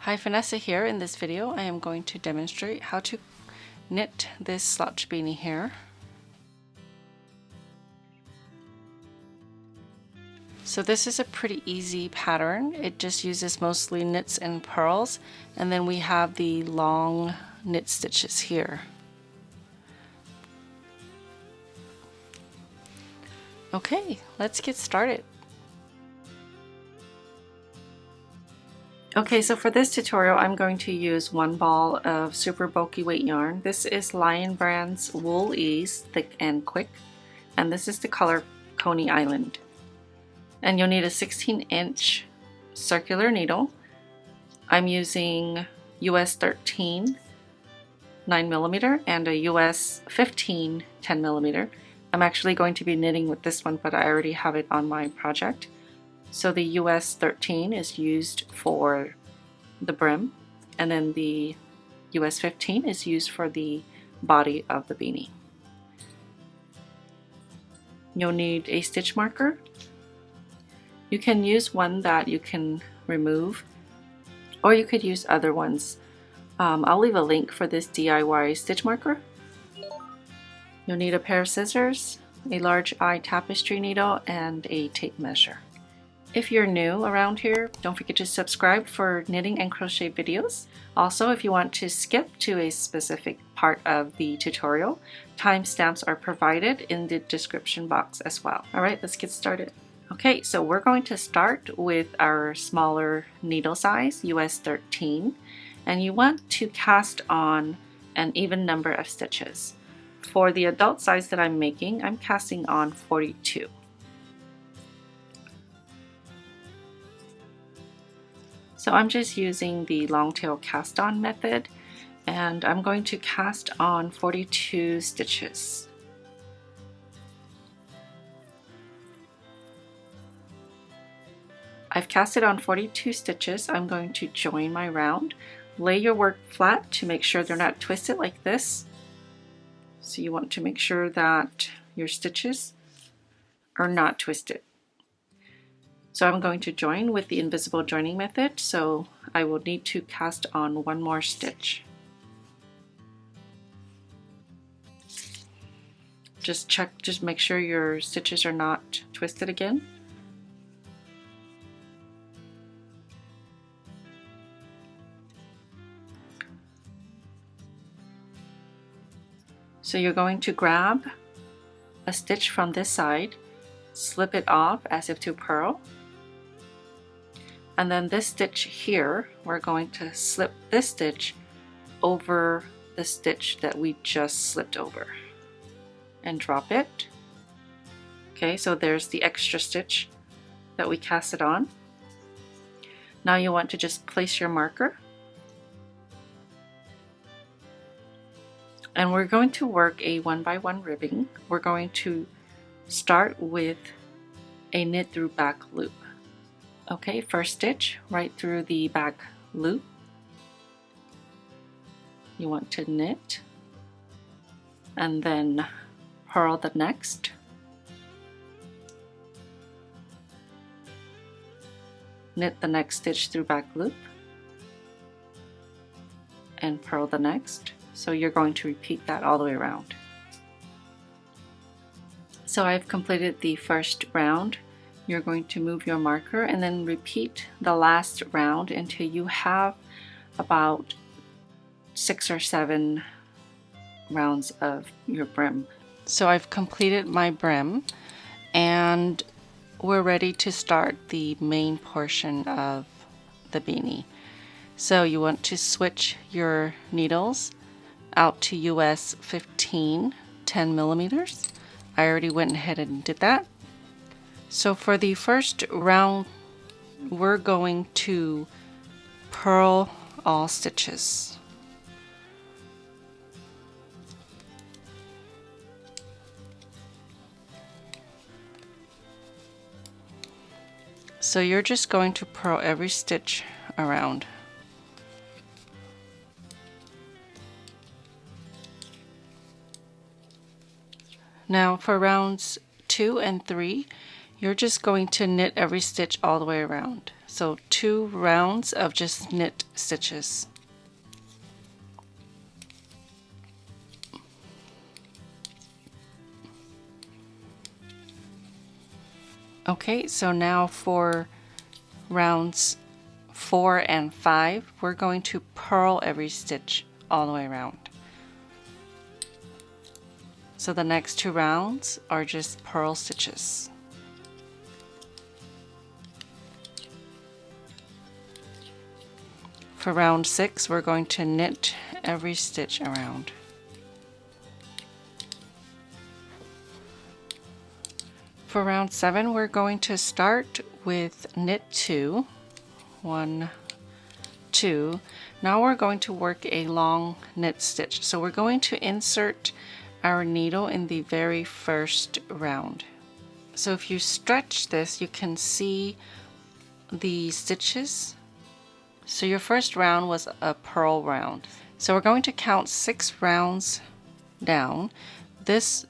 Hi, Phanessa here. In this video I am going to demonstrate how to knit this slouch beanie here. So this is a pretty easy pattern. It just uses mostly knits and purls, and then we have the long knit stitches here. Okay, let's get started. Okay, so for this tutorial I'm going to use one ball of super bulky weight yarn. This is Lion Brand's Wool Ease Thick and Quick, and this is the color Coney Island. And you'll need a 16-inch circular needle. I'm using US 13 9mm and a US 15 10mm. I'm actually going to be knitting with this one, but I already have it on my project. So the US 13 is used for the brim, and then the US 15 is used for the body of the beanie. You'll need a stitch marker. You can use one that you can remove, or you could use other ones. I'll leave a link for this DIY stitch marker. You'll need a pair of scissors, a large eye tapestry needle, and a tape measure. If you're new around here, don't forget to subscribe for knitting and crochet videos. Also, if you want to skip to a specific part of the tutorial, timestamps are provided in the description box as well. All right, let's get started. Okay, so we're going to start with our smaller needle size, US 13, and you want to cast on an even number of stitches. For the adult size that I'm making, I'm casting on 42. So I'm just using the long tail cast on method, and I'm going to cast on 42 stitches. I've casted on 42 stitches. I'm going to join my round. Lay your work flat to make sure they're not twisted like this. So you want to make sure that your stitches are not twisted. So I'm going to join with the invisible joining method, so I will need to cast on one more stitch. Just make sure your stitches are not twisted again. So you're going to grab a stitch from this side, slip it off as if to purl, and then this stitch here, we're going to slip this stitch over the stitch that we just slipped over and drop it. Okay, so there's the extra stitch that we casted on. Now you want to just place your marker, and we're going to work a 1x1 ribbing. We're going to start with a knit through back loop. Okay, first stitch right through the back loop. You want to knit and then purl the next. Knit the next stitch through back loop and purl the next. So you're going to repeat that all the way around. So I've completed the first round. You're going to move your marker and then repeat the last round until you have about 6 or 7 rounds of your brim. So I've completed my brim, and we're ready to start the main portion of the beanie. So you want to switch your needles out to US 15 10mm. I already went ahead and did that. So for the first round, we're going to purl all stitches. So you're just going to purl every stitch around. Now for rounds 2 and 3, you're just going to knit every stitch all the way around. So 2 rounds of just knit stitches. Okay, so now for rounds 4 and 5, we're going to purl every stitch all the way around. So the next 2 rounds are just purl stitches. For round 6, we're going to knit every stitch around. For round 7, we're going to start with knit 2, 1, 2. Now we're going to work a long knit stitch. So we're going to insert our needle in the very first round. So if you stretch this, you can see the stitches. So your first round was a purl round. So we're going to count 6 rounds down. This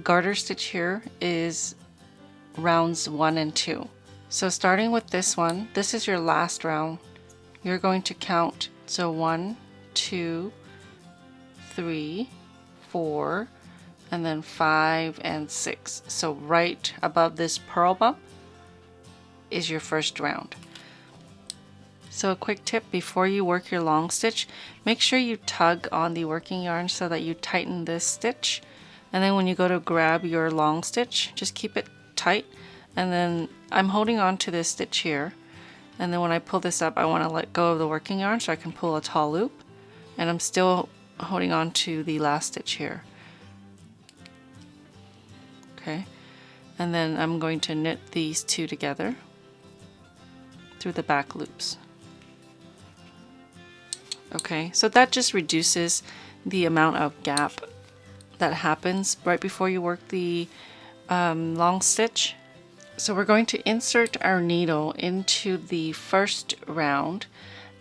garter stitch here is rounds 1 and 2. So starting with this one, this is your last round. You're going to count, so 1, 2, 3, 4, and then 5 and 6. So right above this purl bump is your first round. So a quick tip before you work your long stitch, make sure you tug on the working yarn so that you tighten this stitch. And then when you go to grab your long stitch, just keep it tight. And then I'm holding on to this stitch here. And then when I pull this up, I want to let go of the working yarn so I can pull a tall loop. And I'm still holding on to the last stitch here. Okay. And then I'm going to knit these 2 together through the back loops. Okay, so that just reduces the amount of gap that happens right before you work the long stitch. So we're going to insert our needle into the first round,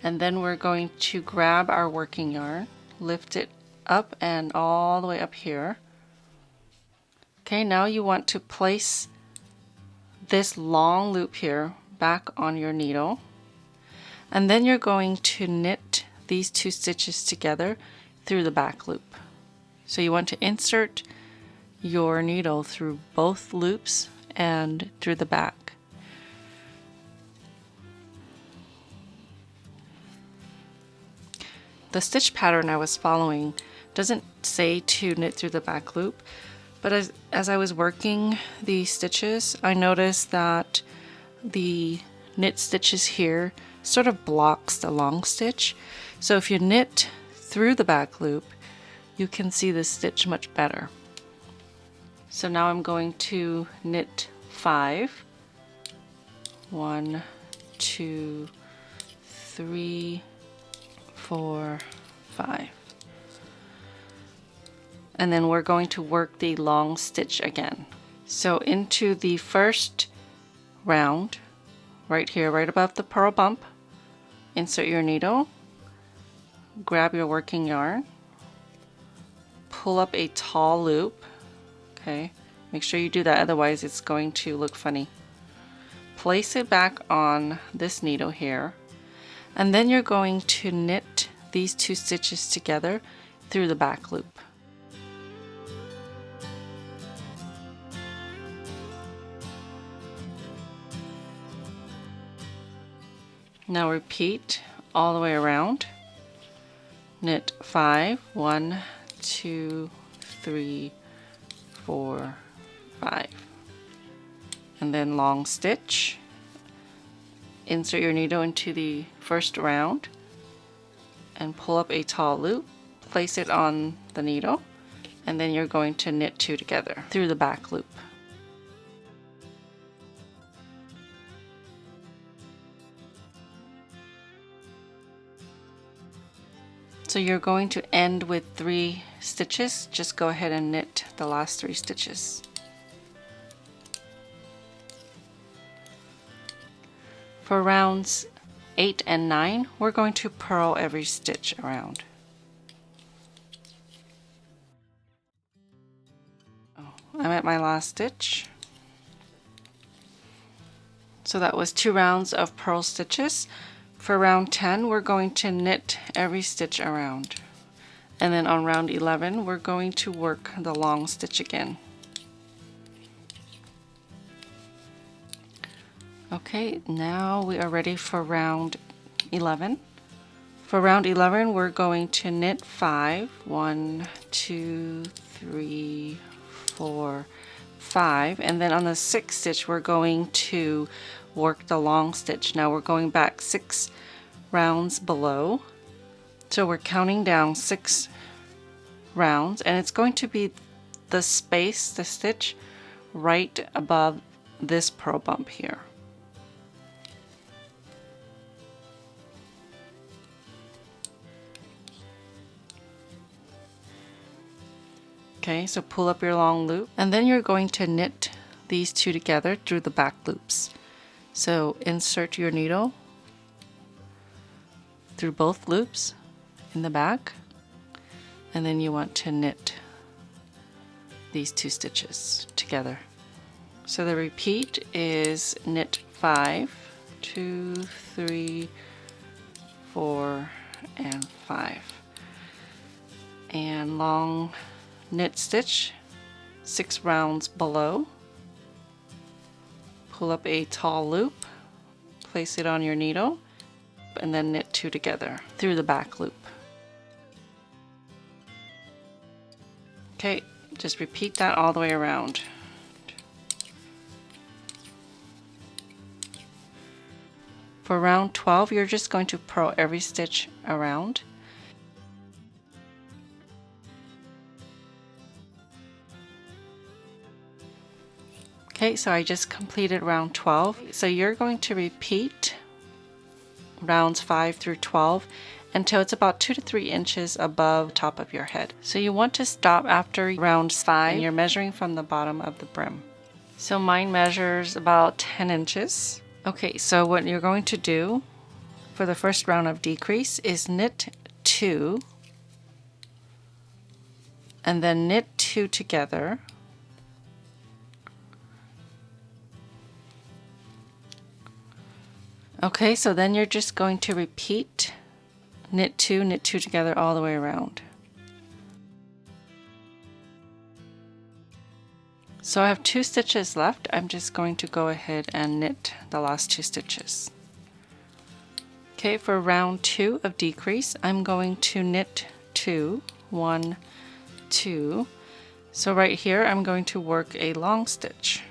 and then we're going to grab our working yarn, lift it up and all the way up here. Okay, now you want to place this long loop here back on your needle, and then you're going to knit these 2 stitches together through the back loop. So you want to insert your needle through both loops and through the back. The stitch pattern I was following doesn't say to knit through the back loop, but as I was working the stitches, I noticed that the knit stitches here sort of blocks the long stitch. So if you knit through the back loop, you can see the stitch much better. So now I'm going to knit 5. 1, 2, 3, 4, 5. And then we're going to work the long stitch again. So into the first round, right here, right above the purl bump, insert your needle, grab your working yarn, pull up a tall loop. Okay, make sure you do that, otherwise it's going to look funny. Place it back on this needle here, and then you're going to knit these 2 stitches together through the back loop. Now repeat all the way around. Knit 5, 1, 2, 3, 4, 5. And then long stitch. Insert your needle into the first round and pull up a tall loop. Place it on the needle, and then you're going to knit 2 together through the back loop. So you're going to end with 3 stitches. Just go ahead and knit the last 3 stitches. For rounds 8 and 9, we're going to purl every stitch around. Oh, I'm at my last stitch. So that was 2 rounds of purl stitches. For round 10, we're going to knit every stitch around. And then on round 11, we're going to work the long stitch again. Okay, now we are ready for round 11. For round 11, we're going to knit 5. 1, 2, 3, 4, 5. And then on the 6th stitch, we're going to work the long stitch. Now we're going back 6 rounds below. So we're counting down 6 rounds, and it's going to be the space, the stitch, right above this purl bump here. Okay, so pull up your long loop, and then you're going to knit these two together through the back loops. So insert your needle through both loops in the back, and then you want to knit these 2 stitches together. So the repeat is knit 5, 2, 3, 4, and 5. And long knit stitch 6 rounds below. Pull up a tall loop, place it on your needle, and then knit 2 together through the back loop. Okay, just repeat that all the way around. For round 12, you're just going to purl every stitch around. Okay, so I just completed round 12. So you're going to repeat rounds 5 through 12 until it's about 2 to 3 inches above the top of your head. So you want to stop after round 5, and you're measuring from the bottom of the brim. So mine measures about 10 inches. Okay, so what you're going to do for the first round of decrease is knit 2, and then knit 2 together. Okay, so then you're just going to repeat knit 2 together all the way around. So I have 2 stitches left. I'm just going to go ahead and knit the last 2 stitches. Okay, for round 2 of decrease, I'm going to knit 2, 1, 2. So right here, I'm going to work a long stitch.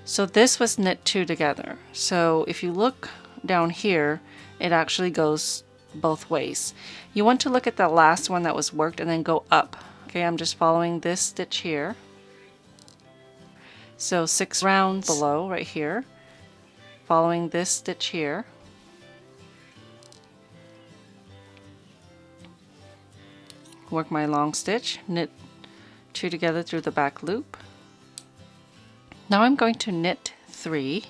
So this was knit 2 together. So if you look down here, it actually goes both ways. You want to look at the last one that was worked and then go up. Okay, I'm just following this stitch here. So 6 rounds below right here, following this stitch here. Work my long stitch, knit 2 together through the back loop. Now I'm going to knit 3.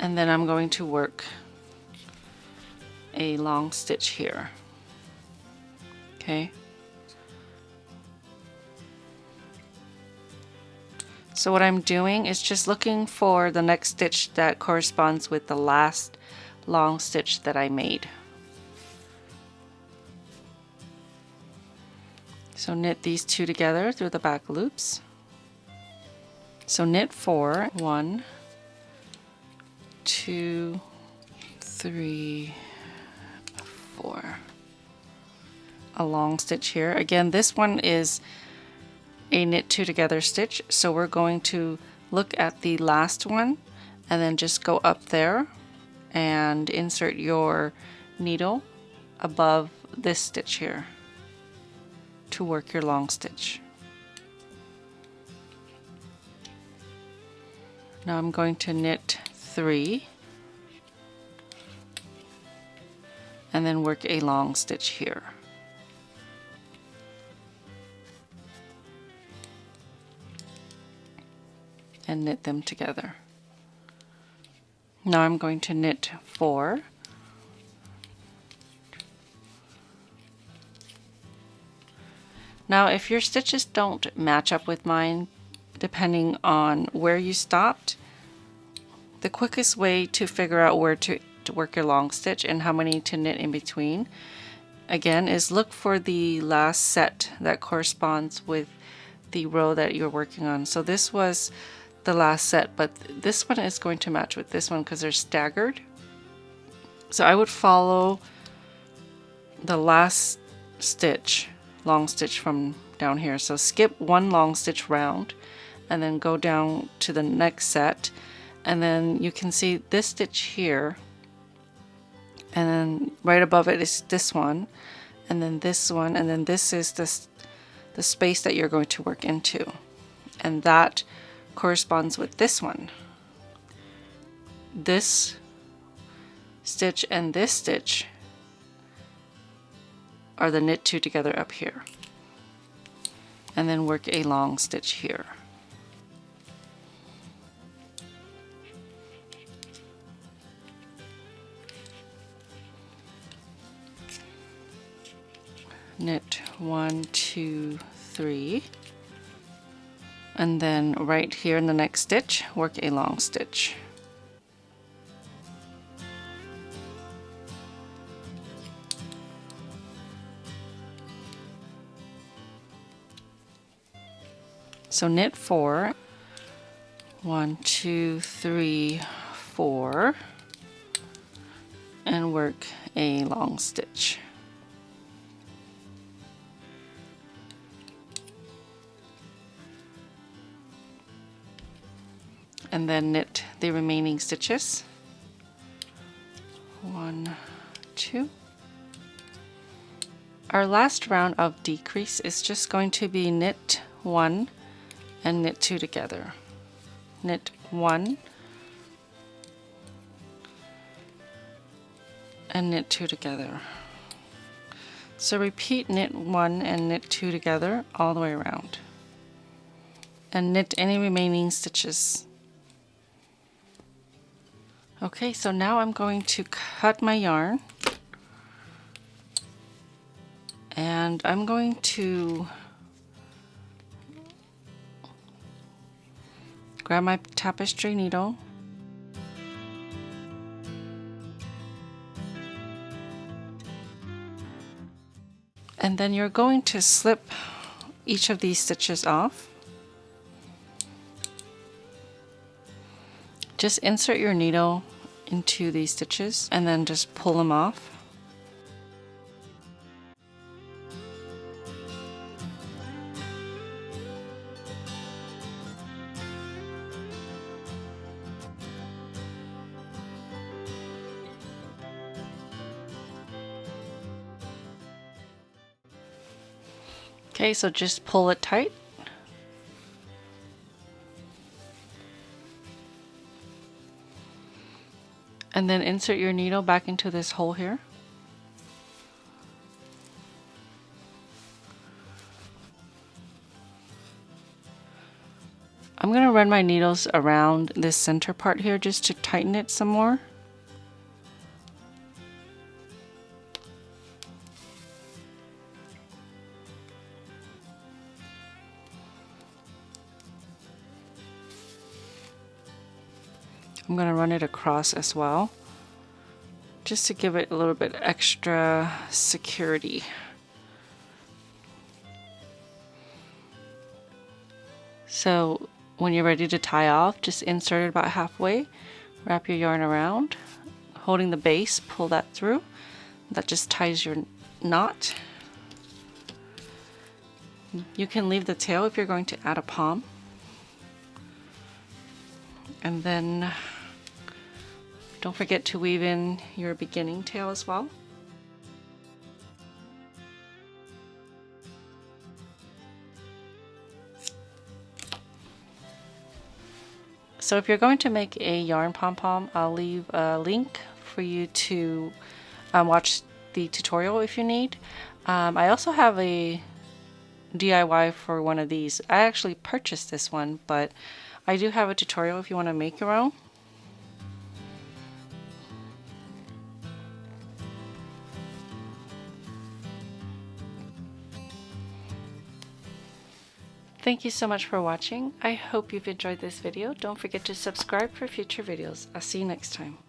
And then I'm going to work a long stitch here. Okay. So what I'm doing is just looking for the next stitch that corresponds with the last long stitch that I made. So knit these 2 together through the back loops. So knit 4, 1, 2, 3, 4. A long stitch here. Again, this one is a knit 2 together stitch, so we're going to look at the last one and then just go up there and insert your needle above this stitch here to work your long stitch. Now I'm going to knit 3 and then work a long stitch here. And knit them together. Now I'm going to knit 4, Now if your stitches don't match up with mine, depending on where you stopped, the quickest way to figure out where to work your long stitch and how many to knit in between, again, is look for the last set that corresponds with the row that you're working on. So this was the last set, but this one is going to match with this one because they're staggered. So I would follow the last stitch, long stitch from down here. So skip one long stitch round and then go down to the next set, and then you can see this stitch here, and then right above it is this one, and then this one, and then this is the space that you're going to work into, and that corresponds with this one. This stitch and this stitch are the knit two together up here, and then work a long stitch here. Knit 1, 2, 3, and then right here in the next stitch work a long stitch. So knit 4, 1, 2, 3, 4, and work a long stitch. And then knit the remaining stitches. 1, 2. Our last round of decrease is just going to be knit 1 and knit 2 together. Knit 1 and knit 2 together. So repeat knit 1 and knit 2 together all the way around, and knit any remaining stitches. Okay, so now I'm going to cut my yarn, and I'm going to grab my tapestry needle, and then you're going to slip each of these stitches off. Just insert your needle into these stitches and then just pull them off. Okay, so just pull it tight. And then insert your needle back into this hole here. I'm going to run my needles around this center part here just to tighten it some more. I'm going to run it across as well, just to give it a little bit extra security. So when you're ready to tie off, just insert it about halfway, wrap your yarn around, holding the base, pull that through. That just ties your knot. You can leave the tail if you're going to add a pom. And then don't forget to weave in your beginning tail as well. So if you're going to make a yarn pom-pom, I'll leave a link for you to watch the tutorial if you need. I also have a DIY for one of these. I actually purchased this one, but I do have a tutorial if you want to make your own. Thank you so much for watching. I hope you've enjoyed this video. Don't forget to subscribe for future videos. I'll see you next time.